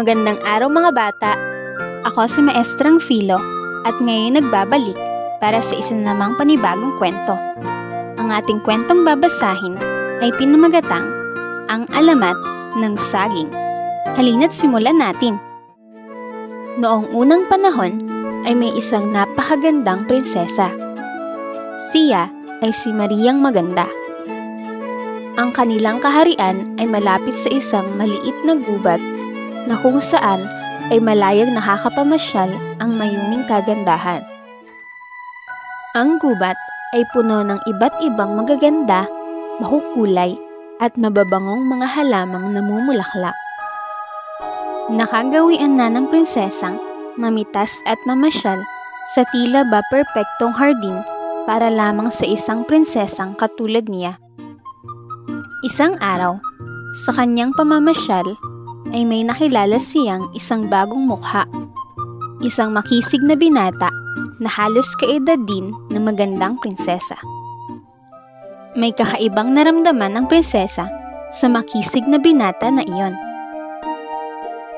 Magandang araw mga bata! Ako si Maestrang Filo at ngayon nagbabalik para sa isa namang panibagong kwento. Ang ating kwentong babasahin ay pinamagatang Ang Alamat ng Saging. Halina't simulan natin! Noong unang panahon ay may isang napakagandang prinsesa. Siya ay si Mariang Maganda. Ang kanilang kaharian ay malapit sa isang maliit na gubat na kung saan ay malayang nakakapamasyal ang mayuming kagandahan. Ang gubat ay puno ng iba't ibang magaganda, makukulay at mababangong mga halamang namumulaklak. Nakagawian na ng prinsesang mamitas at mamasyal sa tila ba perpektong hardin para lamang sa isang prinsesang katulad niya. Isang araw, sa kanyang pamamasyal, ay may nakilala siyang isang bagong mukha. Isang makisig na binata na halos kaedad din ng magandang prinsesa. May kakaibang naramdaman ng prinsesa sa makisig na binata na iyon.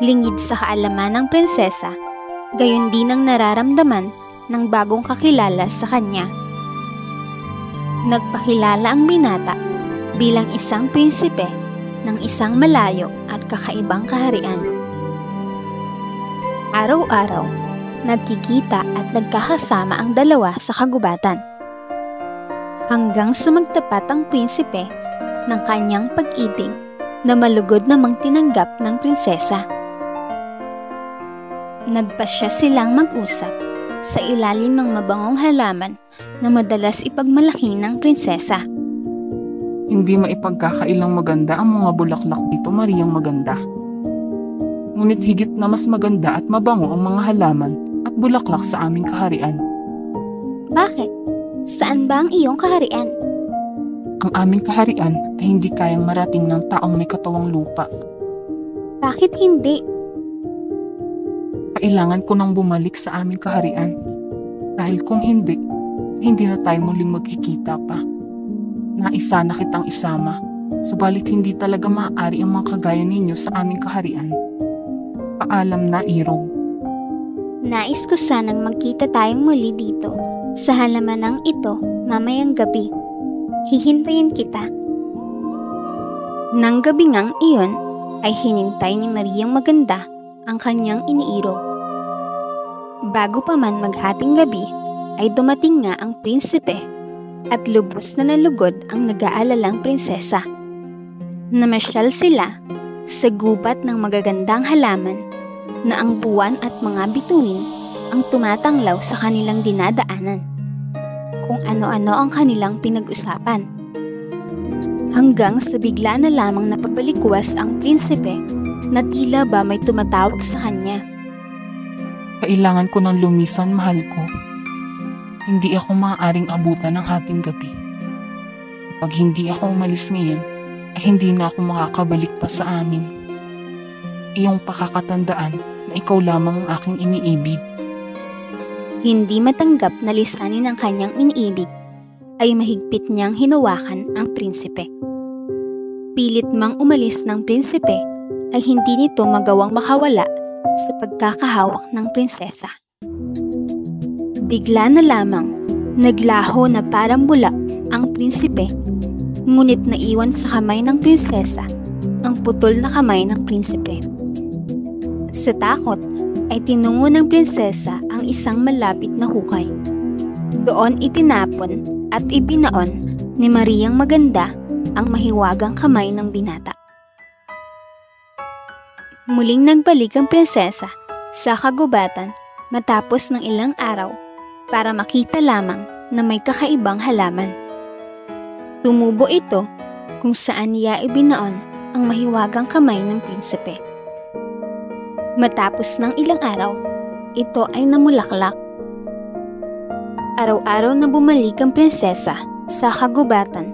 Lingid sa kaalaman ng prinsesa, gayon din ang nararamdaman ng bagong kakilala sa kanya. Nagpakilala ang binata bilang isang prinsipe ng isang malayo at kakaibang kaharian. Araw-araw, nagkikita at nagkakasama ang dalawa sa kagubatan. Hanggang sa magtapat ang prinsipe ng kanyang pag-ibig na malugod namang tinanggap ng prinsesa. Nagpasya silang mag-usap sa ilalim ng mabangong halaman na madalas ipagmalaki ng prinsesa. Hindi maipagkakailang maganda ang mga bulaklak dito, Mariang Maganda. Ngunit higit na mas maganda at mabango ang mga halaman at bulaklak sa aming kaharian. Bakit? Saan ba ang iyong kaharian? Ang aming kaharian ay hindi kayang marating ng taong may katawang lupa. Bakit hindi? Kailangan ko nang bumalik sa aming kaharian. Dahil kung hindi, hindi na tayo muling magkikita pa. Naisa na kitang isama, subalit hindi talaga maaari ang mga kagaya ninyo sa aming kaharian. Paalam na, Irog. Nais ko sanang magkita tayong muli dito sa halamanang ito mamayang gabi. Hihintayin kita. Nang gabi ngang iyon ay hinintay ni Mariang Maganda ang kanyang iniirog. Bago pa man maghating gabi ay dumating nga ang prinsipe at lubos na nalugod ang nag-aalalang prinsesa. Namasyal sila sa gubat ng magagandang halaman na ang buwan at mga bituin ang tumatanglaw sa kanilang dinadaanan. Kung ano-ano ang kanilang pinag-usapan. Hanggang sa bigla na lamang napapalikwas ang prinsipe na tila ba may tumatawag sa kanya. Kailangan ko ng lumisan, mahal ko. Hindi ako maaaring abutan ng hating gabi. Kapag hindi ako umalis ngayon, ay hindi na ako makakabalik pa sa amin. Iyong pakakatandaan na ikaw lamang ang aking iniibig. Hindi matanggap na lisanin ang kanyang iniibig, ay mahigpit niyang hinawakan ang prinsipe. Pilit mang umalis ng prinsipe, ay hindi nito magawang makawala sa pagkakahawak ng prinsesa. Bigla na lamang, naglaho na parang bulak ang prinsipe, ngunit naiwan sa kamay ng prinsesa ang putol na kamay ng prinsipe. Sa takot, ay tinungo ng prinsesa ang isang malapit na hukay. Doon itinapon at ibinaon ni Mariang Maganda ang mahiwagang kamay ng binata. Muling nagbalik ang prinsesa sa kagubatan matapos ng ilang araw para makita lamang na may kakaibang halaman. Tumubo ito kung saan niya ibinaon ang mahiwagang kamay ng prinsipe. Matapos ng ilang araw, ito ay namulaklak. Araw-araw na bumalik ang prinsesa sa kagubatan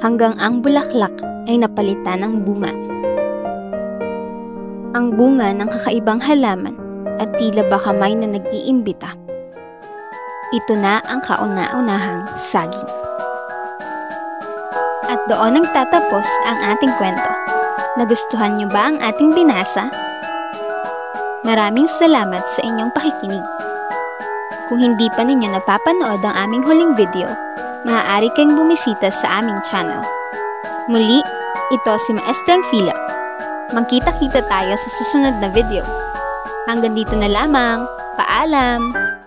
hanggang ang bulaklak ay napalitan ng bunga. Ang bunga ng kakaibang halaman at tila ba kamay na nag-iimbita. Ito na ang kauna-unahang saging. At doon nagtatapos ang ating kwento. Nagustuhan niyo ba ang ating binasa? Maraming salamat sa inyong pakikinig. Kung hindi pa ninyo napapanood ang aming huling video, maaari kayong bumisita sa aming channel. Muli, ito si Maestrang Filo. Magkita-kita tayo sa susunod na video. Hanggang dito na lamang. Paalam!